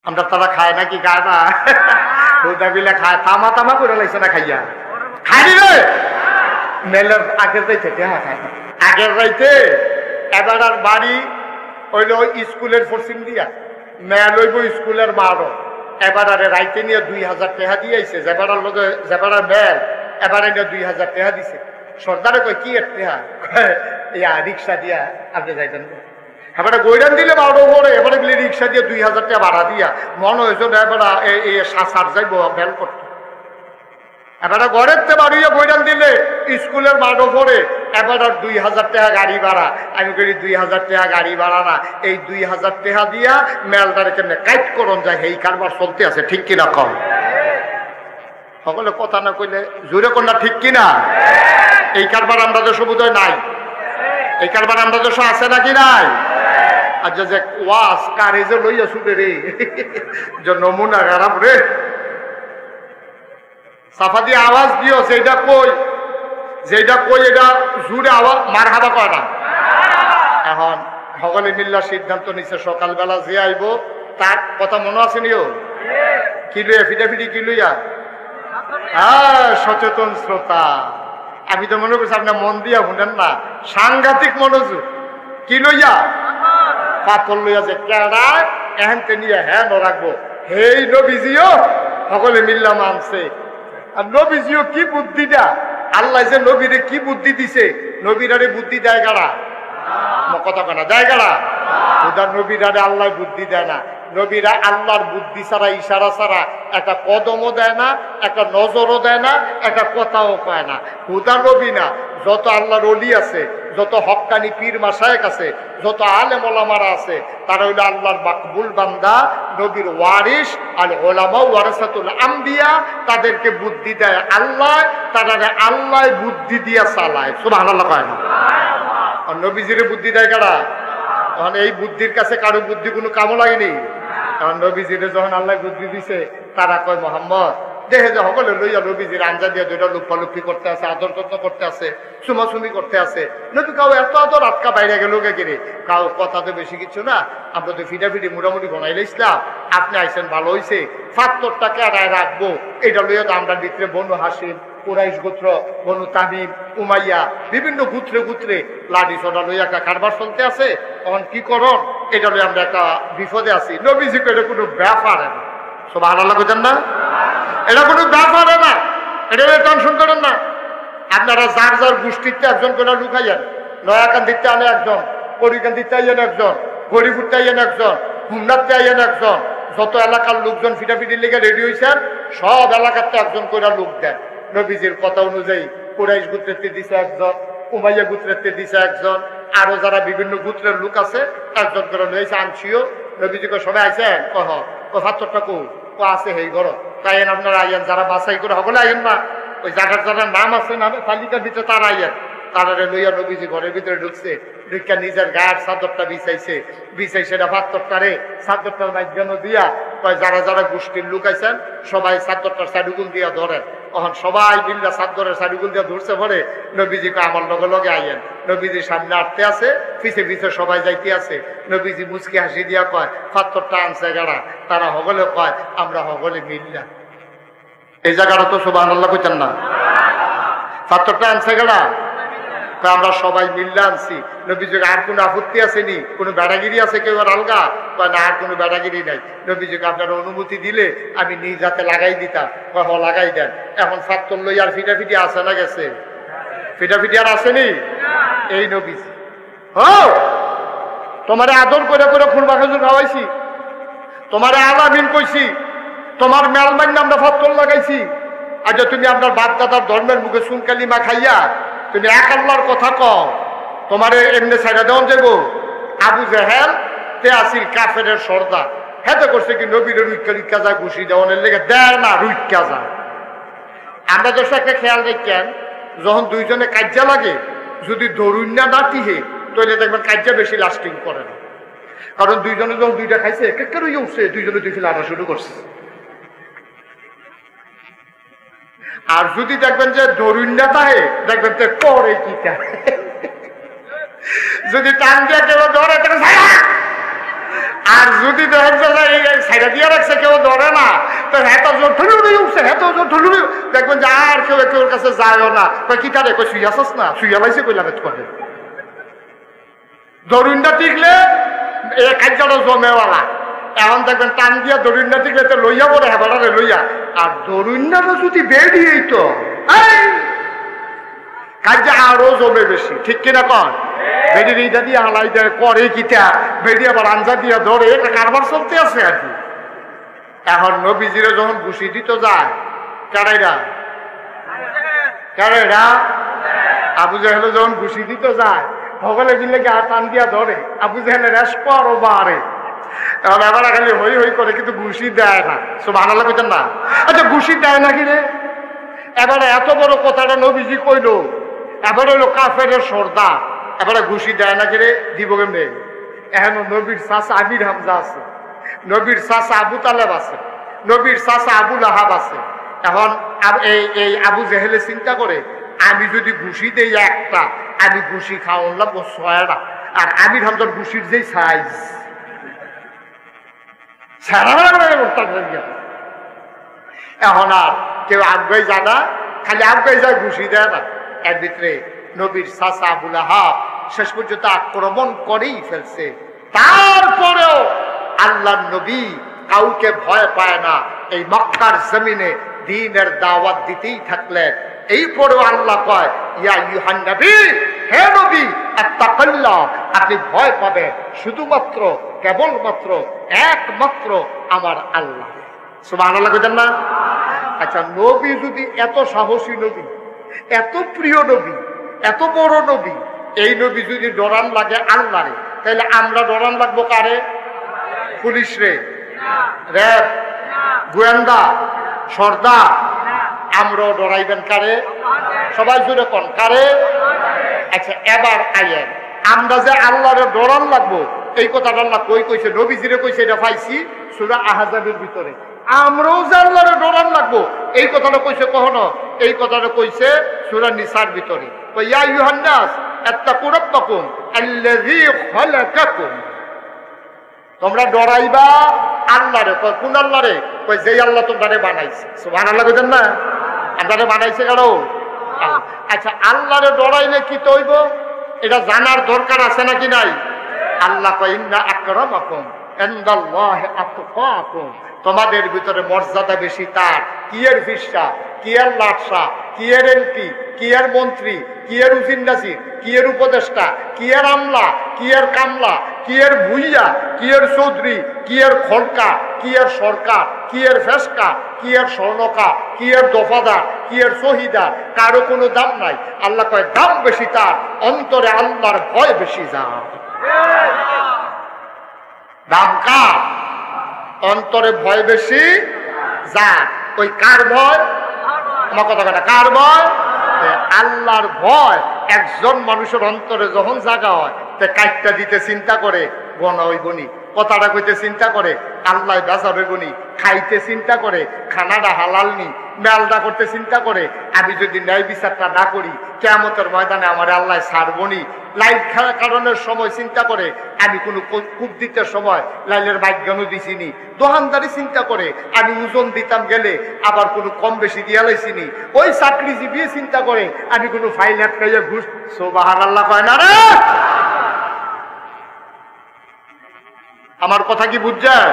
আমরা তারা খায় নাকি খায় না? হুদা বিলে খায়, তামা তামা করে লাগছে না খাইয়া খাই রে মেলের আগের রাইতে খায় আগের রাইতে। এবার আর বাড়ি হইল স্কুলের পশ্চিম দিয়া মেল হইব স্কুলের মারো। এবার আরে রাইতে নিয়ে 2000 টাকা দিয়েছে যেবার লোকে যেবার মেল। এবার এনে 2000 টাকা দিছে। সর্দারে কয় কি টাকা? ইয়া রিক্সা দিয়া আপনি যাইতেন। এবারে গৈরান দিলে বারো পরে এবারে গেলে রিক্সা দিয়ে 2000 টাকা ভাড়া দিয়া মনে হয়েছে এবার সার যাইব বেল করতে। এবারে ঘরের তে বাড়িয়ে গৈরান দিলে স্কুলের মাঠও পরে এবার আর 2000 টাকা গাড়ি ভাড়া। আমি করি 2000 টাকা গাড়ি ভাড়া না, এই 2000 টাকা দিয়া মেলদারে কেমনে কাইট করন যায় এই কারবার চলতে আছে। ঠিক কিনা কম? সকলে কথা না কইলে জোরে কন্যা ঠিক কিনা? এই কারবার আমরা দেশ বোধহয় নাই। এই কারবার আমরা দেশ আছে নাকি নাই? আচ্ছা যে ওয়াজ কারে যে লইয়া শুনে রে যে নমুনা খারাপ রে সাফা দিয়ে আওয়াজ দিও যেটা কই এটা জুড়ে আওয়াজ মার হাবা কয় না। এখন সকলে মিল্লা সিদ্ধান্ত নিচ্ছে সকালবেলা যে আইব তার কথা মনে আছে নিও কি লইয়া ফিটাফিটি কি লইয়া? হ্যাঁ সচেতন শ্রোতা, আমি তো মনে করছি আপনার মন দিয়া শুনেন না। সাংঘাতিক মনোযোগ। কি লইয়া? পাথর লইয়া যে কেডা এহেনতে নিয়ে হ্যাঁ রাখবো হেই নবীজিও সকলে মিল্লা মানছে। আর নবীজিও কি বুদ্ধিটা আল্লাহ যে নবীরে কি বুদ্ধি দিছে, নবীরারে বুদ্ধি দেয় গাড়া কথা কেনা দেয় গাড়া? উদার নবীরারে আল্লাহ বুদ্ধি দেয় না। নবীরা আল্লাহর বুদ্ধি ছাড়া ইশারা ছাড়া একটা কদমও দেয় না, একটা নজরও দেয় না, একটা কথাও কয় না। হুদা নবী না, যত আল্লাহর ওলি আছে, যত হক্কানি পীর মাশায়েখ আছে, যত আলেম ওলামারা আছে, তারা হইল আল্লাহর মাকবুল বান্দা, নবীর ওয়ারিস। আর ওলামা ওয়ারাসাতুল আম্বিয়া, তাদেরকে বুদ্ধি দেয় আল্লাহ, তারা আল্লাহ বুদ্ধি দিয়া চালায়। সুবহানাল্লাহ কয় না? আর নবীজিরে বুদ্ধি দেয় কারা? তখন এই বুদ্ধির কাছে কারো বুদ্ধি কোনো কামও লাগেনি। কারণ নবীজিরে যখন আল্লাহ বুদ্ধি দিছে তারা কয় মোহাম্মদ দেখে যে সকলে লইয়া নবীজির আঞ্জা দিয়ে দুইটা লুপ্পালুপ্পি করতে আছে, আদর যত্ন করতে আছে, চুমাচুমি করতে আছে। নবী কাউ এত আদর আটকা বাইরে গেল কিরে? কাউ কথা তো বেশি কিছু না, আমরা তো ফিটাফিটি মোটামুটি বনাইলে ইসলাম। আপনি আইসেন ভালো হয়েছে, ৭৫টাকে আড়ায় রাখবো এটা লইয়া তো আমরা ভিতরে বনু হাসিম, কুরাইশ গোত্র, বনু তামিম, উমাইয়া, বিভিন্ন গোত্রে গোত্রে লাঠি সোনা লইয়া একটা কারবার চলতে আছে। তখন কি করন? এটা লইয়া আমরা একটা বিপদে আছি। নবীজি এটা কোনো ব্যাপার না। সুবহানাল্লাহ কইতেন না? এটা কোনো ব্যাপার না, এটা টেনশন করেন না। আপনারা যার যার গোষ্ঠীতে একজন করে লুকাইয়েন। নয়াকান দিতে আনে একজন, পরিকান দিতে আইয়েন একজন, গরিবুরতে আইয়েন একজন, হুমনাতে আইয়েন একজন। যত এলাকার লোকজন ফিটাফিটির লেগে রেডি হয়েছেন সব এলাকাতে একজন করে লোক দেন। নবীজির কথা অনুযায়ী কুরাইশ গোত্রের দিছে একজন, উমাইয়া গোত্রের দিছে একজন, আরো যারা বিভিন্ন গোত্রের লোক আছে একজন করে লইছে আনছিও। নবীজিকে সবাই আইসেন কহ ৭৫টা কো আছে সেই ঘর তাই আপনারা আইয়েন। যারা বাছাই করে সকলে আইয়েন না, ওই জায়গার যারা নাম আছে না তালিকার ভিতরে তারা আইয়েন। তারা লইয়া নবীজি ঘরের ভিতরে ঢুকছে, ঢুকা নিজের গায়ের চাদরটা বিছাইছে, সেটা ৭৫টারে চাদরটার মাঝখানে দিয়া কয় যারা যারা গোষ্ঠীর লোক আইছেন সবাই চাদরটার সাইডুগুল দিয়া ধরেন। তখন সবাই মিল্লা চাদরের সাইডুগুল দিয়া ধরছে পরে নবীজিকে আমার লগে লগে আইয়েন। নবীজি সামনে আটতে আছে, পিছে পিছে সবাই যাইতে আছে। নবীজি মুচকি হাসি দিয়া কয় ৭৫টা আনছে গাড়া। তারা হগলে কয় আমরা হগলে মিল্লা। এই জায়গাটা তো সুবহানাল্লাহ কইতেন না? ৭৫টা আনছে গাড়া, আমরা সবাই মিল্লা আনছি। নবীজির আর কোনো আপত্তি আসেনি? কোনো বেড়াগিরি আছে কেউ আর আলগা? না, আর কোনো বেড়াগিরি নাই। নবীজিকে আপনারা অনুমতি দিলে আমি নিজ হাতে লাগাই দিতাম। লাগাই দেন। এখন ৭০ লই আর ফিটাফিটি আছে না গেছে? ফিটাফিটি আর আসেনি? এই নবীজি তোমারে আদর করে করে খুরমা খেজুর খাওয়াইছি, তোমারে আলামিন কইছি, তোমার মেলমান্য আমরা ৭০ লাগাইছি। আজ তুমি আপনার বাপ দাদার ধর্মের মুখে সুনকালিমা খাইয়া তুমি এক আল্লাহর কথা কও, তোমারে এমনি ছাইড়া দেওয়া যাবো? আবু জেহেল তে আসিল কাফের সর্দার, হেতে করছে কি নবীর রুইকা যায় ঘুষি দেওয়ানের লেগে দেয় না, রুইকা যায়। আমরা তো একটা খেয়াল রাখেন, যখন দুইজনে কাজ্যা লাগে যদি ধরুন না টিহে তাহলে দেখবেন কাজ্যা বেশি লাস্টিং করে না। কারণ দুইজনে যখন দুইটা খাইছে একে রুই উঠছে, দুইজনে দুই ফেলে আনা শুরু করছে। আর যদি দেখবেন যে ধরুন না তাহে দেখবেন তো করে কি যদি টান দিয়ে কেউ ধরে আর যদি দেখেন যে সাইডা দিয়ে রাখছে কেউ ধরে না, তো হেতো জোর ঠুলুড়ি উঠছে, হেতো জোর ঠুলুড়ি, দেখবেন যে আর কেউ কেউর কাছে যায়ও না। কই কি তারে কই শুয়ে আসছ না, শুয়ে লাইছে কই লাগে করে দরুনটা টিকলে এই কার্যটা জমেওয়ালা। এখন দেখবেন টান দিয়া দরুনটা টিকলে তো লইয়া পড়ে হেবাটারে লইয়া, আর দরুনটা যদি বেরিয়েই তো কার্য আরো জমে বেশি, ঠিক কিনা কন? বেডির এইটা দিয়ে হালাই দেয় করে কিটা, বেডি আবার আঞ্জা দিয়ে ধরে, এটা কারবার চলতে আছে আর কি। এখন নবীজিরে যখন ঘুষি দিতে যায় কারাইরা কারাইরা আবু জাহেল যখন ঘুষি দিতে যায়, সকলে মিলে গিয়ে টান দিয়া ধরে, আবু জাহেলের রেস করো বারে। এখন এবার খালি হই হই করে, কিন্তু ঘুষি দেয় না। সুবহানাল্লাহ কইতেন না? আচ্ছা ঘুষি দেয় না কি রে? এবারে এত বড় কথাটা নবীজি কইল, এবার হইলো কাফেরের সর্দার, এবারে ঘুষি দেয় না কি রে? দিব কেমনে? এখন নবীর চাচা আমির হামজা আছে, নবীর চাচা আবু তালেব আছে, নবীর চাচা আবু লাহাব আছে। এখন এই আবু জেহেলে চিন্তা করে, আমি যদি ঘুষি দেই একটা, আমি ঘুষি খাওয়ান লাগবো 6টা। আর আমির হামজার ঘুষির যেই সাইজ, এখন আর কেউ আগে যায় না, খালি আগে যায় ঘুষি দেয় না। এর ভিতরে নবীর চাচা আবু লাহাব শেষ পর্যন্ত আক্রমণ করেই ফেলছে। তারপরেও আল্লাহর নবী কাউকে ভয় পায় না, এই মক্কার জমিনে দ্বীনের দাওয়াত দিতেই থাকলেন। এই পরেও আল্লাহ কয়, ইয়া আইয়ুহান নবী, হে নবী, আত্তাকিল্লাহ, আপনি ভয় পাবেন শুধুমাত্র কেবলমাত্র একমাত্র আমার আল্লাহ। সুবহানাল্লাহ কইতেন না? আচ্ছা নবী যদি এত সাহসী নবী, এত প্রিয় নবী, এত বড় নবী, এই নবী যদি ডরান লাগে আল্লাহরে, তাহলে আমরা ডরান লাগবো কারে? পুলিশ রে, র্যাব, গোয়েন্দা, সর্দার? আমরাও ডরাইবেন কারে? সবাই জুড়ে কোন কারে? আচ্ছা এবার আইয়েন, আমরা যে আল্লাহরে ডরান লাগবো, এই কথাটা আল্লাহ কই কইছে? নবীজিরে কইছে, এটা পাইছি সূরা আহজাবের ভিতরে। আমরাও যে আল্লাহরে ডরান লাগবো, এই কথাটা কইছে কখনো? এই কথাটা কইছে সূরা নিসার ভিতরে। ইয়া আইয়ুহান নাস আত্তাকু রাব্বাকুম আল্লাযী খালাকাকুম, তোমরা ডরাইবা আল্লাহরে। কোন আল্লাহরে? কই যেই আল্লাহ তোমারে বানাইছে। সুবহানাল্লাহ কইতেন না? আপনারে বানাইছে কেন? আচ্ছা আল্লাহরে ডরাইলে কি তৈব, এটা জানার দরকার আছে নাকি নাই? আল্লাহ কয়, ইন্না আকরামাকুম ইনদাল্লাহি আতকাকুম, তোমাদের ভিতরে মর্যাদা বেশি তার। কি এর ফিসা, কি এর লাটসা, কি এর এমপি, কি এর মন্ত্রী, কি এর উজির নাজির, কি এর উপদেষ্টা, কি এর আমলা, কি এর কামলা, কি এর ভুইয়া, কি এর চৌধুরী, কি এর খড়কা, কি এর সরকার, কি এর ফেসকা, কি এর স্বর্ণকা, কি এর দফাদার, কি এর শহীদার, কারো কোনো দাম নাই। আল্লাহ কয় দাম বেশি তার, অন্তরে আল্লাহর ভয় বেশি যার। দাম কার? অন্তরে ভয় বেশি যার। ওই কার ভয়? আমার কথা কথা, কার ভয়? আল্লাহর ভয় একজন মানুষের অন্তরে যখন জাগা হয়, তে কাইটটা দিতে চিন্তা করে গনা ওই গনি, কথাটা কইতে চিন্তা করে আল্লাহ বাঁচাবে গনি, খাইতে চিন্তা করে খানাটা হালাল নি, মেলটা করতে চিন্তা করে আমি যদি ন্যায় বিচারটা না করি কিয়ামতের ময়দানে আমার আল্লাহ ছাড়বনি। লাইট খেলা কারণের সময় চিন্তা করে আমি কোনো কূপ দিতে সময় লাইলের ভাগ্যানও দিছিনি। দোকানদারি চিন্তা করে আমি ওজন দিতাম গেলে আবার কোনো কম বেশি দিয়া লাইছিনি। ওই চাকরিজীবী চিন্তা করে আমি কোনো ফাইল আটকাইয়া ঘুষ। সুবহানাল্লাহ কয় না রে? আমার কথা কি বুঝছেন?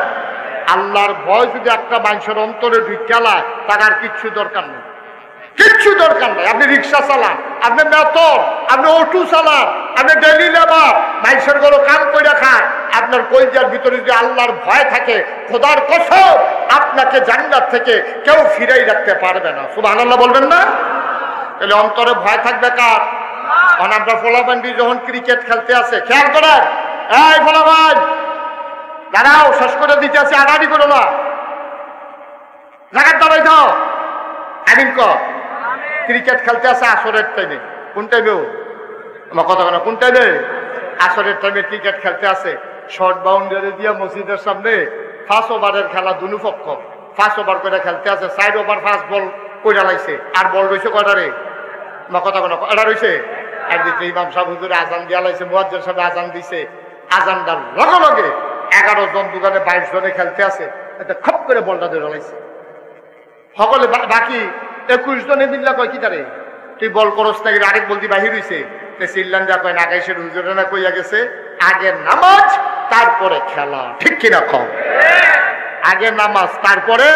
আল্লাহর ভয় যদি একটা মানুষের অন্তরে ঢুকালায়, তার আর কিচ্ছু দরকার নেই, কিচ্ছু দরকার নাই। আপনি রিক্সা চালান, আপনি মেতর, আপনি অটো চালান, আপনি ডেলি লেবার, মানুষের গুলো কাম করে খায়, আপনার কলিজার ভিতরে যদি আল্লাহর ভয় থাকে, খোদার কসম আপনাকে জান্নাত থেকে কেউ ফিরাই রাখতে পারবে না। সুবহানাল্লাহ বলবেন না? তাহলে অন্তরে ভয় থাকবে কার? আমরা ফলাফান্ডি যখন ক্রিকেট খেলতে আসে, খেয়াল করেন, এই ফলাফান দাঁড়াও, শেষ করে দিতে আছে, আগাড়ি করো না, জায়গার দাঁড়াই দাও। আমিন ক ক্রিকেট খেলতে আসে আসরের টাইমে। কোন টাইমেও আমার কথা বলা, কোন টাইমে? আসরের টাইমে ক্রিকেট খেলতে আসে। শর্ট বাউন্ডারি দিয়া মসজিদের সামনে 5 ওভারের খেলা, দুনু পক্ষ 5 ওভার করে খেলতে আছে। 4 ওভার 5 বল কইরা লাইছে, আর বল রয়েছে কয়টা রে? আমার কথা বলা, এটা রয়েছে একদিকে ইমাম সাহেব হুজুরে আজান দিয়া লাইছে, মুয়াজ্জিন সাহেব আজান দিছে। আজানটার লগে লগে 11 জন দোকানে 22 জনে খেলতে আছে, এটা খপ করে বলটা ধরে লাইছে। সকলে বাকি 21 জনে মিল্লা কয় কি তারে তুই বল করস নাকি, আরেক বলতি বাহির হইছে। চিল্লান যা কয় নাগাইশের হুজুরে না কইয়া গেছে আগে নামাজ তারপরে খেলা, ঠিক কিনা কম? আগে নামাজ তারপরে।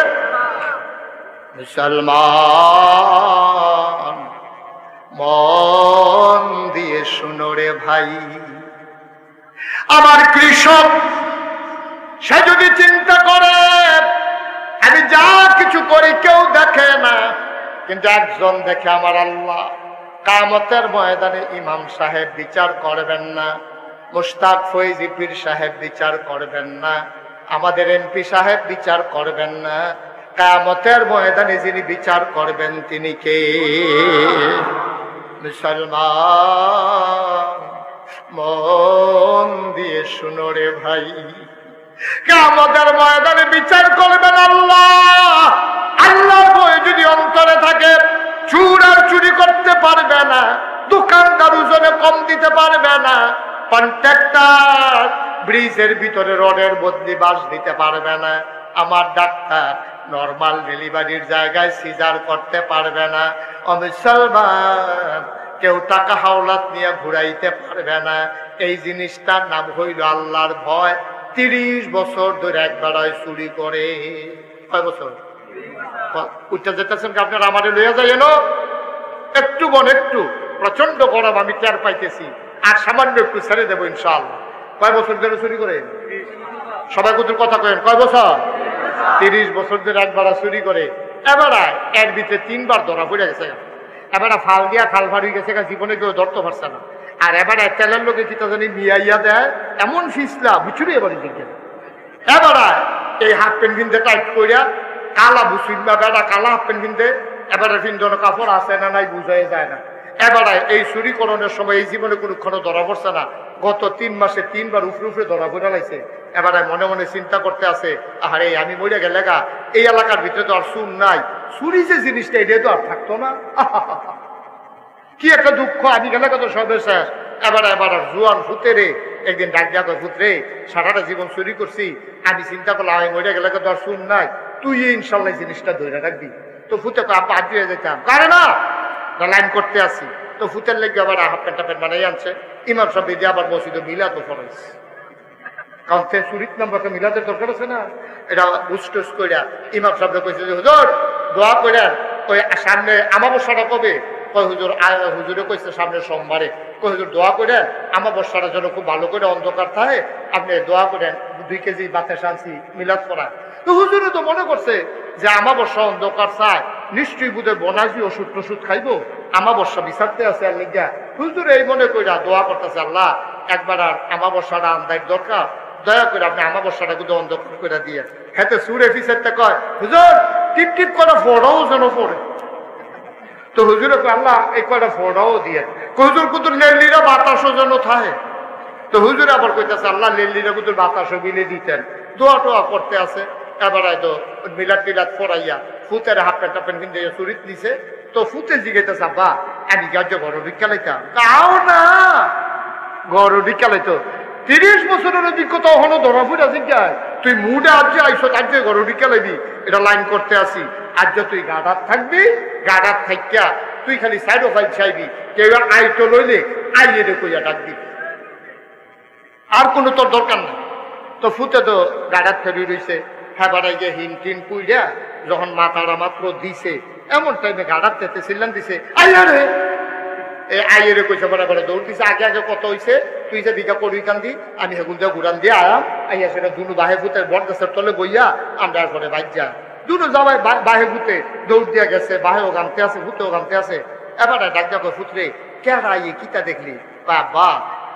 মুসলমান মন দিয়ে শুনো রে ভাই, আমার কৃষক সে যদি চিন্তা করে আমি যা কিছু করি কেউ দেখে না, কিন্তু একজন দেখে আমার আল্লাহ। কিয়ামতের ময়দানে ইমাম সাহেব বিচার করবেন না, মুশতাক ফৈজি পীর সাহেব বিচার করবেন না, আমাদের এমপি সাহেব বিচার করবেন না। কিয়ামতের ময়দানে যিনি বিচার করবেন তিনি কে? মুসলমান মন দিয়ে শুনো রে ভাই, কিয়ামতের ময়দানে বিচার করবেন আল্লাহ। আল্লাহর ভয় যদি অন্তরে থাকে, চুর আর চুরি করতে পারবে না, দোকানদার ওজনে কম দিতে পারবে না, কন্ট্রাক্টর ব্রিজের ভিতরে রডের বদলি বাস দিতে পারবে না, আমার ডাক্তার নরমাল ডেলিভারির জায়গায় সিজার করতে পারবে না, ও মুসলমান কেউ টাকা হাওলাত নিয়ে ঘুরাইতে পারবে না। এই জিনিসটার নাম হইল আল্লাহর ভয়। 30 বছর ধরে একবারই চুরি করে। কয় বছর উঠতে যেতেছেন কি আপনারা? আমারে লইয়া যায় এনো একটু একটু প্রচন্ড গরম আমি টের পাইতেছি, আর সামান্য একটু ছেড়ে দেবো ইনশাআল্লাহ। কয় বছর ধরে চুরি করে? সবাই কত কথা কেন? কয় বছর? 30 বছর ধরে একবার চুরি করে। এবার এর ভিতরে 3 বার ধরা পড়ে গেছে। এবার ফাল দিয়া খাল ফাড়ি গেছে, জীবনে কেউ ধরতে পারছে না। আর এবার তেলের লোকে কি তা জানি মিয়াইয়া দেয়, এমন ফিসলা বুঝুরি এবারে দিকে। এবার এই হাফ প্যান্ট কিনতে টাইট করিয়া কালা বুসুন বা বেড়া কালা হাফ প্যান্ট কিনতে, এবারে তিনজন কাপড় আছে না নাই বুঝাই যায় না। এবারে এই চুরিকরণের সময় এই জীবনে কোনোক্ষণ ধরা পড়ছে না। গত 3 মাসে 3 বার উপরে ধরা পড়ে লাইছে। এবারে মনে মনে চিন্তা করতে আছে, আরে আমি মরে গেলে গা এই এলাকার ভিতরে তো আর চুর নাই, চুরি যে জিনিসটা এটা তো আর থাকতো না। কি একটা দুঃখ, আমি গেলে কত সবে শেষ। এবার জুয়ান ফুতেরে একদিন ডাক দিয়া কয়, ফুতরে সারাটা জীবন চুরি করছি, আমি চিন্তা করলাম আমি মরে গেলে কত আর চুর নাই, তুই ইনশাল্লাহ জিনিসটা ধরে রাখবি। তো ফুতে কয় আপা আজ হয়ে যেতাম, কারে না লাইন করতে আসি। তো ফুতের লেগে আবার হাফ প্যান্ট টাপেন্ট বানাই আনছে। ইমাম সাহেব দিয়ে আবার মসজিদে মিলাদ ফরজ, কারণ সে চুরির নাম্বারকে মিলাদের দরকার আছে না। এটা বুস্টুস কইরা ইমাম সাহেব কইছে যে হুজুর দোয়া করেন, ওই সামনে আমাবস্যাটা কবে? কয় হুজুর হুজুরে কইছে সামনে সোমবারে। কয় হুজুর দোয়া করেন আমাবস্যাটা যেন খুব ভালো করে অন্ধকার থাকে, আপনি দোয়া করেন 2 কেজি বাতাস আনছি মিলাদ করা। তো হুজুরে তো মনে করছে যে আমাবস্যা অন্ধকার চায়, নিশ্চয়ই বুধে বনাজি ওষুধ টষুধ খাইবো, আমাবস্যা বিচারতে আছে। আর লিগা হুজুর এই মনে কইরা দোয়া করতেছে, আল্লাহ একবার আর আমাবস্যাটা আন্দার দরকার, দয়া করে আপনি আমাবস্যাটা কিন্তু অন্ধকার করে দিয়ে। হেতে সুরে ফিসেরটা কয় হুজুর টিপ টিপ করে ফোড়াও যেন পড়ে। তো হুজুরে আল্লাহ এই কয়টা ফোড়াও দিয়ে হুজুর কুতুর লেলিরা বাতাসও যেন থাকে। তো হুজুর আবার কইতেছে আল্লাহ লেলিরা কুতুর বাতাসও বিলে দিতেন। দোয়া টোয়া করতে আছে। এবারে তো মিলাদ টিলাদ ফোড়াইয়া ফুতের হাফ প্যান্ট টাপেন্ট কিনতে চুরিত নিছে। তো ফুতে জিগাইতেছে আব্বা আমি গাছ ঘর ভিক্ষা লাইতাম। কাও না ঘর ভিক্ষা লাইতো, 30 বছরের অভিজ্ঞতা হলো ধরা ফুটা জিজ্ঞায় তুই মুডে আজ আইস তার যে ঘর ভিক্ষা লাইবি, এটা লাইন করতে আসি। আজ তুই গাডার থাকবি, গাডার থাকিয়া তুই খালি সাইড অফ আইল চাইবি, কেউ আইটো লইলে আইয়ে রে কইয়া ডাকবি, আর কোনো তোর দরকার নেই। তো ফুতে তো গাডার ফেরি রইছে। হ্যাঁ বাড়াই গিয়ে হিন টিন পুইয়া যখন মাথাটা মাত্র দিছে, এমন টাইমে গাডার তেতে সিল্লান দিছে আইয়া রে। এই আইয়েরে কইছে বরাবর দৌড় দিছে। আগে আগে কত হইছে, তুই যে দিঘা করি কান্দি আমি হেগুন দিয়ে ঘুরান দিয়ে আয়াম আইয়া সেটা দুনু বাহে ফুতে বট গাছের তলে বইয়া আমরা এরপরে বাইর যা দুনু যাবাই বাহে ফুতে দৌড় দিয়া গেছে, বাহেও গানতে আছে ফুতেও গানতে আছে। এবার ডাক যাবো ফুতরে কেরা আইয়ে কিতা দেখলি? বা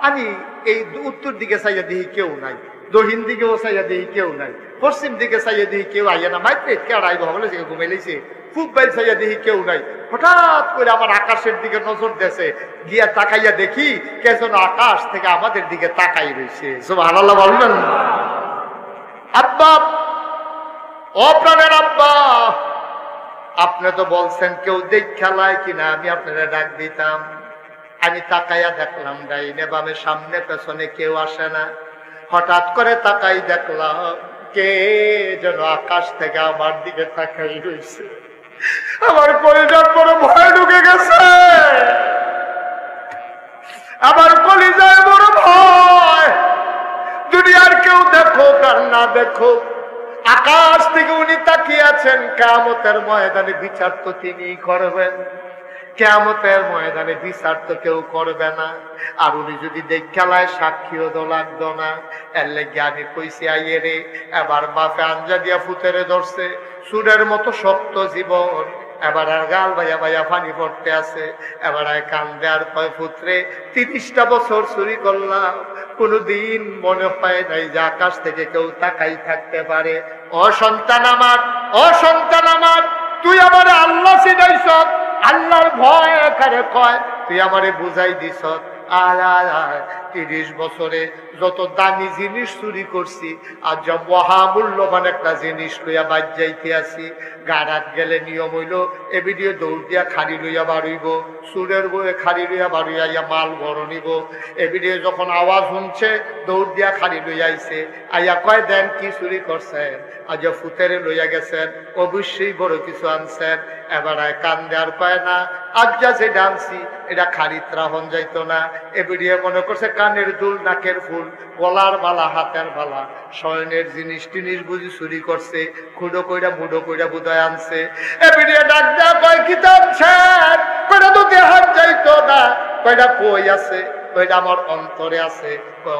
আমি এই উত্তর দিকে চাইয়া দিই কেউ নাই, দক্ষিণ দিকেও চাইয়া দিই কেউ নাই, পশ্চিম দিকে চাইয়া দিই কেউ আইয়া না, মাইপে কেরা আইব হলে সে ঘুমাই লাইছে, খুব বাইল চাইয়া দেখি কেউ নাই। হঠাৎ করে আমার আকাশের দিকে নজর দেশে গিয়া তাকাইয়া দেখি কে যেন আকাশ থেকে আমাদের দিকে তাকাই রয়েছে। সুবহানাল্লাহ বলবেন। আব্বা ও প্রাণের আব্বা, আপনি তো বলছেন কেউ দেখ খেলায় কিনা আমি আপনারা ডাক দিতাম। আমি তাকাইয়া দেখলাম ডাইনে বামে সামনে পেছনে কেউ আসে না। হঠাৎ করে তাকাই দেখলাম কে যেন আকাশ থেকে আমার দিকে তাকাই রয়েছে। আমার কলিজার বড় ভয় ঢুকে গেছে, আমার কলিজার বড় ভয়। দুনিয়ার কেউ দেখো আর না দেখো, আকাশ থেকে উনি তাকিয়ে আছেন। কিয়ামতের ময়দানে বিচার তো তিনিই করবেন, কিয়ামতের ময়দানে বিচার তো কেউ করবে না। আর উনি যদি দেখালায় সাক্ষীও তো লাগতো না। এর লেগে আমি কইছি আইয়ে রে, এবার বাপে আঞ্জা দিয়া ফুতেরে ধরছে, সুরের মতো শক্ত জীবন। এবার আর গাল ভাইয়া ভাইয়া পানি পড়তে আছে। এবার আর কান্দে আর কয় পুত্রে 30টা বছর চুরি করলাম, কোনদিন মনে হয় নাই যে আকাশ থেকে কেউ তাকাই থাকতে পারে। ও সন্তান আমার, ও সন্তান আমার, তুই আমার আল্লাহ চিনাইছ, আল্লাহর ভয় এখানে কয় তুই আমারে বুঝাই দিছ। আর 30 বছরে যত দামি জিনিস চুরি করছি, আর যা মহামূল্যবান একটা জিনিস লইয়া বাদ যাইতে আসি। গাড়াত গেলে নিয়ম হইল এবিডিও দৌড় দিয়া খাড়ি লইয়া বাড়ইব, সুরের বয়ে খাড়ি লইয়া বাড়িয়া মাল বড় নিব। এবিডিও যখন আওয়াজ শুনছে দৌড় দিয়া খাড়ি লইয়া আইছে, আইয়া কয় দেন কি চুরি করছেন। আজ ফুতেরে লইয়া গেছেন, অবশ্যই বড় কিছু আনছেন। এবার কান্দে আর কয় না, আজ যা যেটা আনছি এটা খারিদ রাহন যাইতো না। এবিডিও মনে করছে কানের দুল, নাকের ফুল, গলার মালা, হাতের মালা, স্বর্ণের জিনিস টিনিস বুঝি চুরি করছে। খুঁড়ো কইরা মুডো কইরা বুধায় আনছে। এবিডিও ডাক দেয়া কয় কি আনছেন? কয়টা তো দেহাত যাইতো না। কয়টা কই আছে? কয়টা আমার অন্তরে আছে।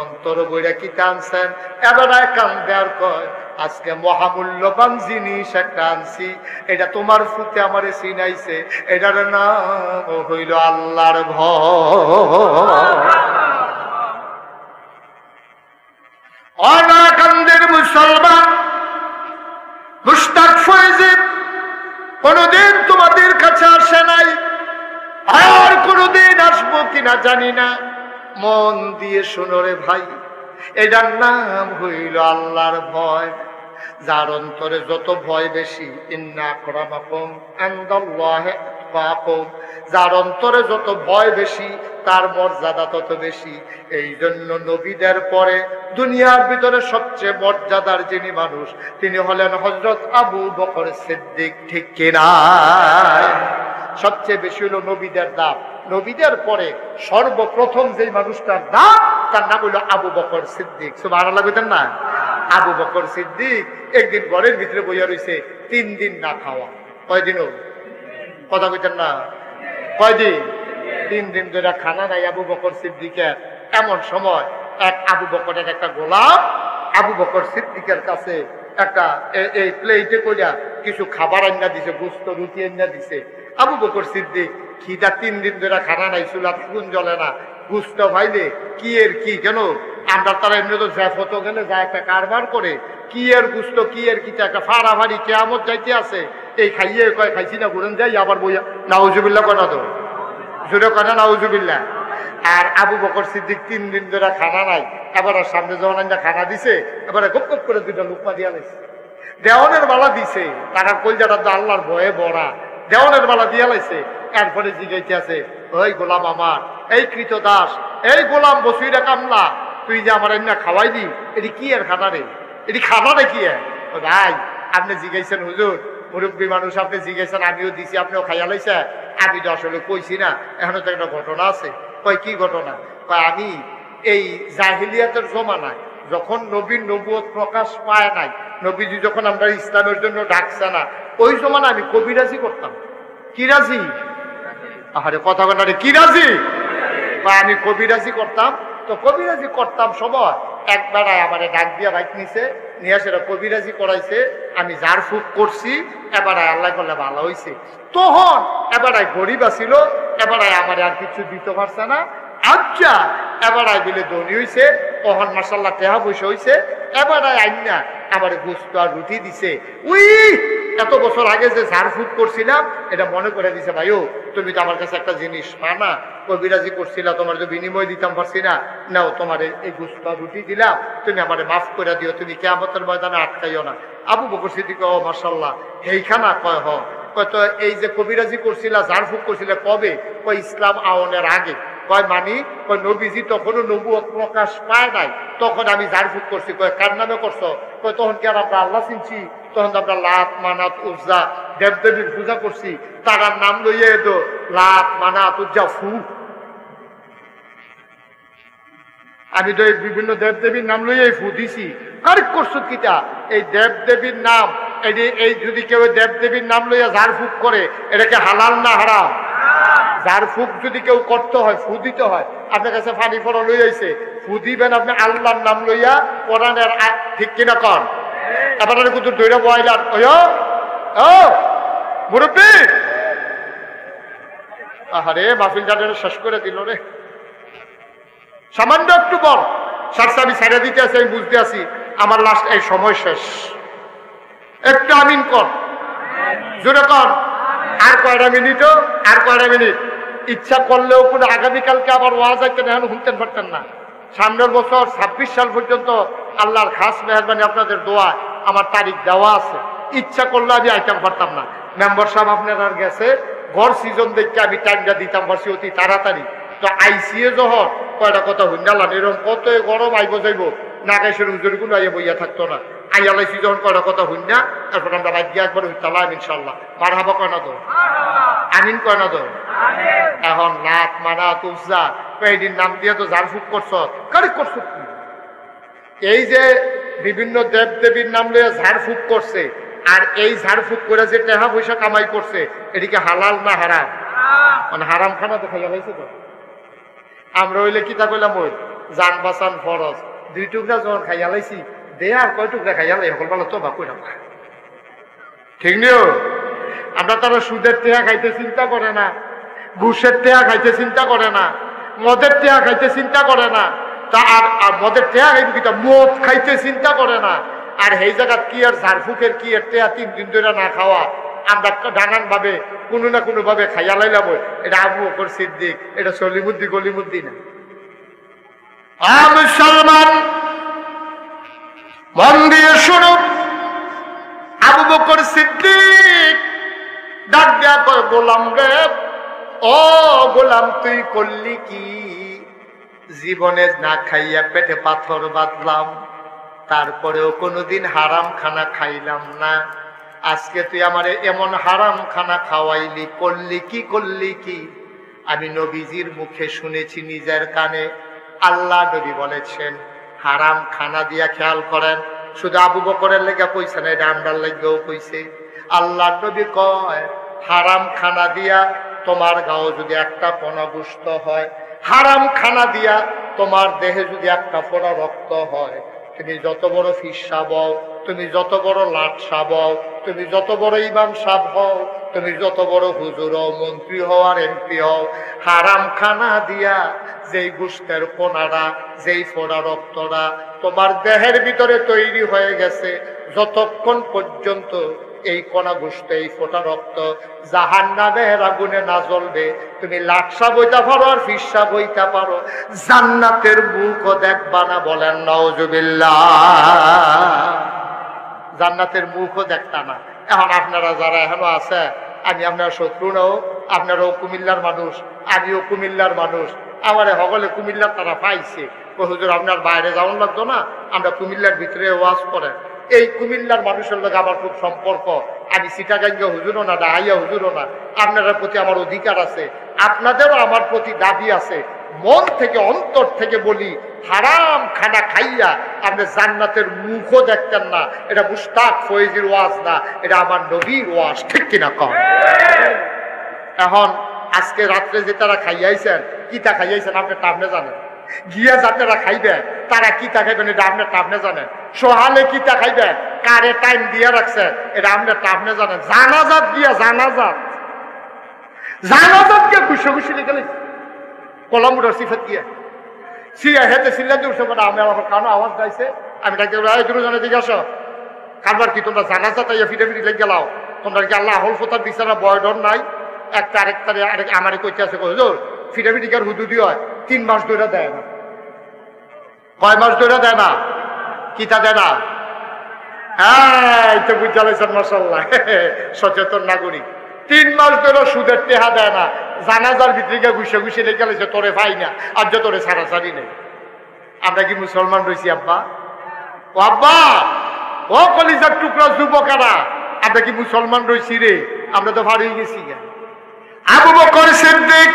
অন্তর বইরা কি আনছেন? এবার কান্দে আর কয় আজকে মহামূল্যবান জিনিস একটা আনছি, এটা তোমার ফুতে আমারে চিনাইছে, এটার নাম হইল আল্লাহর ভয়। অনাকান্দের মুসলমান মুশতাক ফয়জিব কোনদিন তোমাদের কাছে আসে নাই, আর কোনদিন আসবো কিনা জানি না। মন দিয়ে শোনো রে ভাই, এটার নাম হইল আল্লাহর ভয়। যার অন্তরে যত ভয় বেশি, ইন্না আকরামাকুম ইনদাল্লাহি আতকাকুম, যার অন্তরে যত ভয় বেশি তার মর্যাদা তত বেশি। এই জন্য নবীদের পরে দুনিয়ার ভিতরে সবচেয়ে মর্যাদার যিনি মানুষ, তিনি হলেন হযরত আবু বকর সিদ্দিক। ঠিক কিনা? সবচেয়ে বেশি হলো নবীদের দাম। নবীদের পরে সর্বপ্রথম যেই মানুষটার দাম, তার নাম হইল আবু বকর সিদ্দিক। সুবহানাল্লাহ কইতেন না? আবু বকর সিদ্দিক একদিন ঘরের ভিতরে বইয়া রয়েছে, 3 দিন না খাওয়া। কয়দিন? কথা কইতেন না? কয়দিন? 3 দিন ধরে খানা নাই আবু বকর সিদ্দিকের। এমন সময় এক আবু বকরের একটা গোলাম আবু বকর সিদ্দিকের কাছে একটা এই প্লেটে কইরা কিছু খাবার আইনা দিছে, গোস্ত রুটি আইনা দিছে। আবু বকর সিদ্দিক খিদা, 3 দিন ধরে খানা নাই, চুলা গুণ জ্বলে না, গুস্ত ভাইলে কি এর কি, কেন আমরা তারা এমনি তো জ্যাফত গেলে যা একটা কারবার করে, কি এর গুস্ত কি এর কি, একটা ফাড়াফাড়ি কেয়ামত যাইতে আছে। এই খাইয়ে কয় খাইছি না, ঘুরেন যাই আবার বইয়া নাউজুবিল্লাহ কনা তো জোরে কনা নাউজুবিল্লাহ। আর আবু বকর সিদ্দিক 3 দিন ধরে খানা নাই। এবার সামনে যখন খানা দিছে, এবারে গপ গপ করে 2টা লুকমা দিয়া লাইছে। দেওয়ানের বালা দিছে, তারা কলজাটা তো আল্লাহর ভয়ে বড়া, দেওয়ানের বালা দিয়া লাইছে। এরপরে জিগাইতে আছে, ওই গোলাম আমার, এই কৃত দাস, এই গোলাম বসুইরা কামলা, তুই যে আমার এমনি খাওয়াই দি, এটি কি এর খানা রে? এটি খানা রে কি? ভাই আপনি জিগাইছেন হুজুর, মুরব্বী মানুষ, আপনি জিগাইছেন, আমিও দিছি, আপনিও খাইয়া লাইছে। আমি তো আসলে কইছি না, এখনো তো একটা ঘটনা আছে। কয় কি ঘটনা? কয় আমি এই জাহিলিয়াতের জমানায় যখন নবীর নবুয়ত প্রকাশ পায় নাই, নবীজি যখন আমরা ইসলামের জন্য ডাকছে না, ওই জমানা আমি কবিরাজি করতাম। কি রাজি? আরে কথা কথা কি রাজি? আমি কবিরাজি করতাম। তো কবিরাজি করতাম সময় একবার আমার ডাক দিয়া বাইক নিছে, নিয়ে সেটা কবিরাজি করাইছে, আমি জার ফুক করছি। এবার আল্লাহ করলে ভালো হয়েছে। তখন এবার গরিব আসিল, এবার আমার আর কিছু দিতে পারছে না। আচ্ছা এবার বিলে ধনী হয়েছে, তখন মাসাল্লাহ টেহা পয়সা হয়েছে। এবার আইনা আমার গোস্ত আর রুটি দিছে। উই এত বছর আগে যে ঝাড় ফুট করছিলাম এটা মনে করে দিছে, ভাইও তুমি তো আমার কাছে একটা জিনিস পানা, কবিরাজি করছিলা, তোমার যে বিনিময় দিতাম পারছি না, নাও তোমার এই গোস্ত আর রুটি দিলাম, তুমি আমারে মাফ করে দিও, তুমি কিয়ামতের ময়দানে আটকাইও না। আবু বকর সিদ্দিক ও মাশাআল্লাহ এইখানা কয় তো এই যে কবিরাজি করছিলা, ঝাড় ফুট করছিলা কবে? কয় ইসলাম আওনের আগে। কয় মানি, কয় নবীজি তখনও নবুয়ত প্রকাশ পায় নাই, তখন আমি ঝাড়ফুঁক করছি। কয় কার নামে করছো? কয় তখন কি আর আমরা আল্লাহ চিনছি? তখন তো আমরা লাত মানাত উজ্জা দেবদেবীর পূজা করছি, তারার নাম লইয়ে তো লাত মানাত উজ্জা ফু। আমি তো এই বিভিন্ন দেবদেবীর নাম লইয়াই ফু দিছি। কারেক্ট করছো কিটা? এই দেবদেবীর নাম, এই যদি কেউ দেবদেবীর নাম লইয়া ঝাড়ফুঁক করে, এটাকে হালাল না হারাম? ঝাড়ফুঁক যদি কেউ করতে হয়, ফু দিতে হয়। আপনার কাছে পানি পড়া লই আইছে, ফু দিবেন আপনি আল্লাহর নাম লইয়া, কোরআনের ঠিক কিনা কন? এবার কিন্তু দৈরা বয়লার ও মুরব্বী, আহারে মাহফিল জানের শেষ করে দিল রে। সামান্য একটু বল সারসা আমি ছেড়ে দিতে আছি, আমি বুঝতে আছি আমার লাস্ট এই সময় শেষ। একটু আমিন কর, জোরে কর। আর কয়টা মিনিট, আর কয়টা মিনিট। ইচ্ছা করলেও কোনো আগামীকালকে আবার ওয়াজ আইতেন, এখন শুনতেন পারতেন না। সামনের বছর 26 সাল পর্যন্ত আল্লাহর খাস মেহরবানি আপনাদের দোয়া আমার তারিখ দেওয়া আছে। ইচ্ছা করলে আমি আইতাম পারতাম না। মেম্বার সাহেব আপনার আর গেছে, গড় সিজন দেখে আমি টাইমটা দিতাম পারছি অতি তাড়াতাড়ি। তো আইসিএ জহর কয়টা কথা হুন্ডালান, এরকম কত গরম আইব যাইব, নাগাইশের হুজুর কোনো আইয়া বইয়া থাকতো না। আইয়ালাইছি যখন কয়টা কথা হুন্ডা, তারপর আমরা বাইক গিয়ে একবার হইতালাম ইনশাল্লাহ। মার হাবা কয় না দো, আমিন কয় না দো। এখন লাত মানাত উজ্জা কয়েকদিন নাম দিয়ে তো ঝাড়ফুঁক করছ, কারেক্ট করছো। এই যে বিভিন্ন দেব দেবীর নাম লইয়া ঝাড়ফুঁক করছে, আর এই ঝাড়ফুঁক করে যে টাকা পয়সা কামাই করছে, এদিকে হালাল না হারাম? মানে হারাম খানা তো খাইয়া লাইছে তো। আমরা হইলে কিতা কইলাম, ওই জান বাঁচান ফরজ, 2 টুকরা যখন খাইয়া লাইছি, দে আর কয় টুকরা খাইয়া লাই, সকল বেলা তো বা কইলাম ঠিক নিও। আমরা তারা সুদের টেহা খাইতে চিন্তা করে না, ঘুষের টেহা খাইতে চিন্তা করে না, মদের টেহা খাইতে চিন্তা করে না। তা আর মদের টেহা খাইব কিতা, মদ খাইতে চিন্তা করে না। আর সেই জায়গা কি আর ঝাড়ফুকের কি এর টেহা 3 দিন ধরে না খাওয়া, আমরা ডানান ভাবে কোনো না কোনো ভাবে খাইয়া লাইলাম। এটা আবু বকর সিদ্দিক, এটা সলিমুদ্দি গলিমুদ্দি না। মুসলমান মন দিয়ে শুনো, আবু বকর সিদ্দিক ডাক দেয়া কয়, গোলাম রে, ও গোলাম তুই করলি কি? জীবনে না খাইয়া পেটে পাথর বাঁধলাম, তারপরেও কোনোদিন হারাম খানা খাইলাম না। আজকে তুই আমারে এমন হারাম খানা খাওয়াইলি, করলি কি করলি কি? আমি নবীজির মুখে শুনেছি নিজের কানে, আল্লাহ নবী বলেছেন হারাম খানা দিয়া, খেয়াল করেন, শুধু আবু বকরের লেগে কইছে না, এটা আমরার লেগেও কইছে। আল্লাহ নবী কয় হারাম খানা দিয়া তোমার গাও যদি একটা পোনা গোশত হয়, হারাম খানা দিয়া তোমার দেহে যদি একটা ফোঁটা রক্ত হয়, তুমি যত বড় ফিসা বও, তুমি যত বড় লাটসা বও, তুমি যত বড় ইমাম সাহেব হও, তুমি যত বড় হুজুর হও, মন্ত্রী হও আর এমপি হও, হারাম খানা দিয়া যেই গোশতের ফোঁড়াটা, যেই ফোঁড়া রক্তটা তোমার দেহের ভিতরে তৈরি হয়ে গেছে, যতক্ষণ পর্যন্ত এই কণা গোশত, এই ফোঁটা রক্ত জাহান্নামের আগুনে না জ্বলবে, তুমি লাটসা বইতে পারো আর ফিসা বইতে পারো, জান্নাতের মুখও দেখবা না। বলেন নাউজুবিল্লাহ। জান্নাতের মুখও দেখতা না। এখন আপনারা যারা এখনো আছে, আমি আপনার শত্রু নাও, আপনারাও কুমিল্লার মানুষ, আমিও কুমিল্লার মানুষ, আমার সকলে কুমিল্লার তারা পাইছে। হুজুর আপনার বাইরে যাওয়ান লাগতো না, আমরা কুমিল্লার ভিতরে ওয়াজ করে। এই কুমিল্লার মানুষের লোক আমার খুব সম্পর্ক। আমি চিটাগাঙ্গা হুজুরও না, ডাহাইয়া হুজুরও না। আপনাদের প্রতি আমার অধিকার আছে, আপনাদেরও আমার প্রতি দাবি আছে। মন থেকে অন্তর থেকে বলি, হারাম খানা খাইয়া আপনি জান্নাতের মুখও দেখতেন না। এটা মুস্তাক ফয়েজির ওয়াজ না, এটা আমার নবীর ওয়াজ, ঠিক কিনা কম। এখন আজকে রাত্রে যে তারা খাইয়াইছেন, কিতা খাইয়াইছেন আপনি টাপনে জানেন। গিয়া যারা খাইবেন তারা কিতা খাইবেন এটা আপনি টাপনে জানেন। সোহালে কিতা খাইবেন, কারে টাইম দিয়ে রাখছেন, এটা আপনি টাপনে জানেন। জানাজাত গিয়া, জানাজাত গিয়া খুশি খুশি লিখে কলমুটার সিফত গিয়া সিয়া হেতে সিল্লা দিয়ে উঠছে। আমি আমার কানো আওয়াজ গাইছে, আমি ডাকতে দুজনে দিকে আসো, কারবার কি তোমরা জানাজাত ইয়া ফিটাফিটি লেগে গেলাও, তোমরা কি আল্লাহ হল ফোতার বিচারা বয়ডর নাই? একটা আরেকটারে আরেক আমারে কইতে আছে, হুজুর ফিটাফিটি কার হুদুদি হয় 3 মাস ধরে দেয় না। কয় মাস ধরে দেয় না? কিতা দেয় না? হ্যাঁ, এই তো বুঝালেছেন মাশাআল্লাহ, সচেতন নাগরিক। 3 মাস ধরে সুদের টেহা দেয় না, জানাজার ভিতরে গিয়ে ঘুষে ঘুষে লেগে গেছে তোরে পাই না, আর যে তোরে ছাড়াছাড়ি নেই। আমরা কি মুসলমান রয়েছি আব্বা? ও আব্বা, ও কলিজার টুকরা যুবকেরা, আমরা কি মুসলমান রয়েছি রে? আমরা তো হারিয়ে গেছি। আবু বকর সিদ্দিক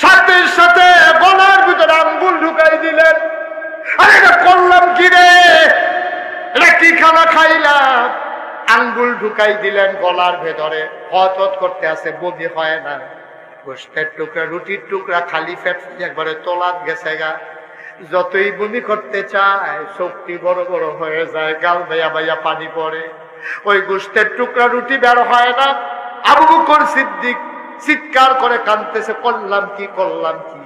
সাথে সাথে গলার ভিতরে আঙ্গুল ঢুকাই দিলেন। আরে এটা করলাম কি রে, এটা কি খানা খাইলাম? আঙ্গুল ঢুকাই দিলেন গলার ভেতরে, হত হত করতে আছে, বমি হয় না। গোস্তের টুকরা, রুটির টুকরা খালি পেট একবারে তোলাত গেছে গা। যতই বমি করতে চায় শক্তি বড় বড় হয়ে যায়, গাল ভাইয়া ভাইয়া পানি পড়ে, ওই গোস্তের টুকরা রুটি বের হয় না। আবু বকর সিদ্দিক চিৎকার করে কাঁদতেছে, করলাম কি করলাম কি,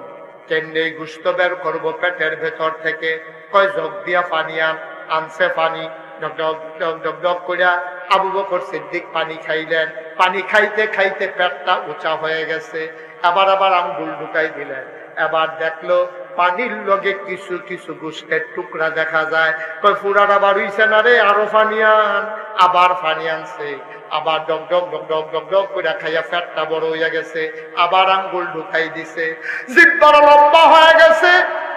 কেমনে গোস্ত বের করবো পেটের ভেতর থেকে? কয় জগ দিয়া পানি আনছে, পানি ডক করিয়া আবু বকর সিদ্দিক পানি খাইলেন। পানি খাইতে খাইতে পেটটা উঁচা হয়ে গেছে। আবার আঙ্গুল ঢুকাই দিলেন। এবার দেখলো পানির লগে কিছু কিছু গোস্তের টুকরা দেখা যায়। কই ফুরাটা বাড়িছে না রে, আরো পানি আন। আবার পানি আনছে, আবার ডক ডক ডক ডক ডক ডক করে খাইয়া পেটটা বড় হইয়া গেছে। আবার আঙ্গুল ঢুকাই দিছে, জিহ্বাটা লম্বা হয়ে গেছে,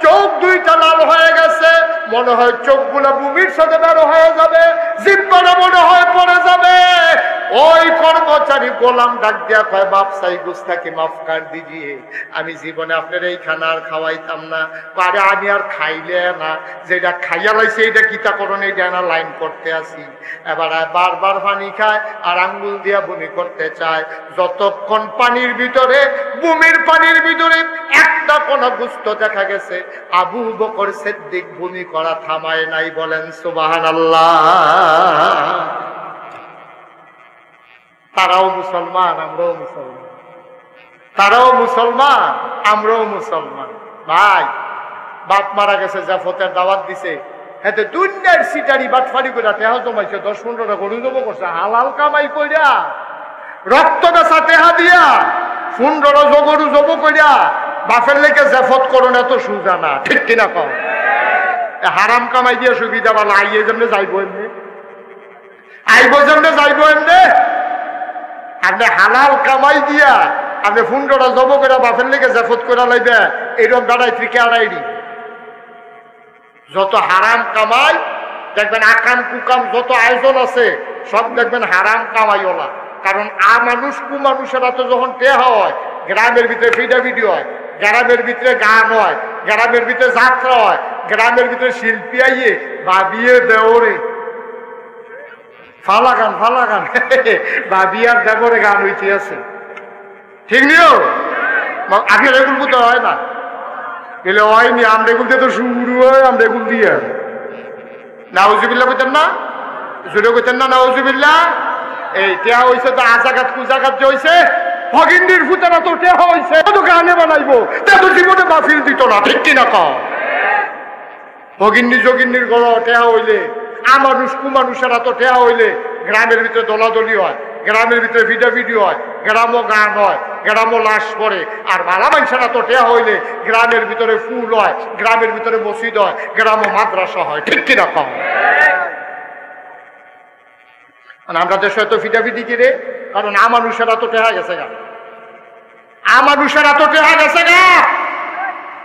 চোখ দুইটা লাল হয়ে গেছে, মনে হয় চোখগুলা ভূমির সাথে বের হয়ে যাবে, জিহ্বাটা মনে হয় পড়ে যাবে। ওই কর্মচারী গোলাম ডাক দিয়া কয়, বাপসাই গুস্তাকে মাফ কর দিজিয়ে, আমি জীবনে আপনার এই খানা আর খাওয়াইতাম না। আরে আমি আর খাইলে না, যেটা খাইয়া লাইছে এটা কিতা করণ, এটা না লাইন করতে আসি। এবার বারবার পানি খায় আর আঙ্গুল দিয়া বমি করতে চায়। যতক্ষণ পানির ভিতরে, বমির পানির ভিতরে একটা কোন গুস্ত দেখা গেছে, আবু বকর সিদ্দিক বমি করা থামায় নাই। বলেন সুবহানাল্লাহ। তারাও মুসলমান, আমরাও মুসলমান, তারাও মুসলমান, আমরাও মুসলমান। ভাই, বাপ মারা গেছে, জাফতের দাওয়াত দিছে, এতে দুনিয়ার সিটারি বাটফারি করে টেহা জমাইছে, 10-15টা গরু জমা করছে, হালাল কামাই কইরা, রক্ত বেচা টেহা দিয়া 15 গরু জমা কইরা বাপের লেগে জাফত করুন, এত সুজা না, ঠিক কিনা কও? হারাম কামাই দিয়ে সুবিধা ভালো, আইয়ে যেমনে যাইব এমনি, আইব যেমনে যাইব এমনি। আপনি হালাল কামাই দিয়া আপনি 15টা জব করে বাপের লেগে জাফত করে লাইবে, এইরকম দাঁড়াই থেকে আড়াইডি। যত হারাম কামাই দেখবেন, আকাম কুকাম যত আয়োজন আছে সব দেখবেন হারাম কামাইওলা। কারণ মানুষ কুমানুষেরা তো যখন টেহা হয়, গ্রামের ভিতরে ভিডিও হয়, গ্রামের ভিতরে গান হয়, গ্রামের ভিতরে যাত্রা হয়, গ্রামের ভিতরে শিল্পী আইয়ে ভাবিয়ে দেওরে ফালা গান ভাবি আর দেবরে গান হইতে আছে, ঠিক নিও? আপনার এগুলো তো হয় না, গেলে হয়নি, আমরা এগুলো তো শুরু হয়, আমরা এগুলো দিয়ে নাউজুবিল্লাহ কইতেন না, জুড়ে কইতেন না নাউজুবিল্লাহ। এই টেহা হয়েছে তো আজাগাত কুজাগাত যে হয়েছে, ভগিন্দির ফুতারা তো টেহা হয়েছে, তো গানে বানাইবো, তা তো জীবনে মাহফিল দিত না, ঠিক কিনা কও? ভগিন্দি যোগিন্দির গড় টেহা হইলে, আমানুষ কুমানুষেরা তো টেহা হইলে গ্রামের ভিতরে দলাদলি হয়, গ্রামের ভিতরে ভিডিও হয়, গ্রামও গান হয়, গ্রামও লাশ পড়ে। আর ভালা মানুষেরা তো টেহা হইলে গ্রামের ভিতরে ফুল হয়, গ্রামের ভিতরে মসজিদ হয়, গ্রামও মাদ্রাসা হয়, ঠিক কিনা কম? আমরা দেশে তো ফিটাফিটি কিরে, কারণ আমানুষেরা তো টেহা গেছে গা, আমানুষেরা তো টেহা গেছে গা,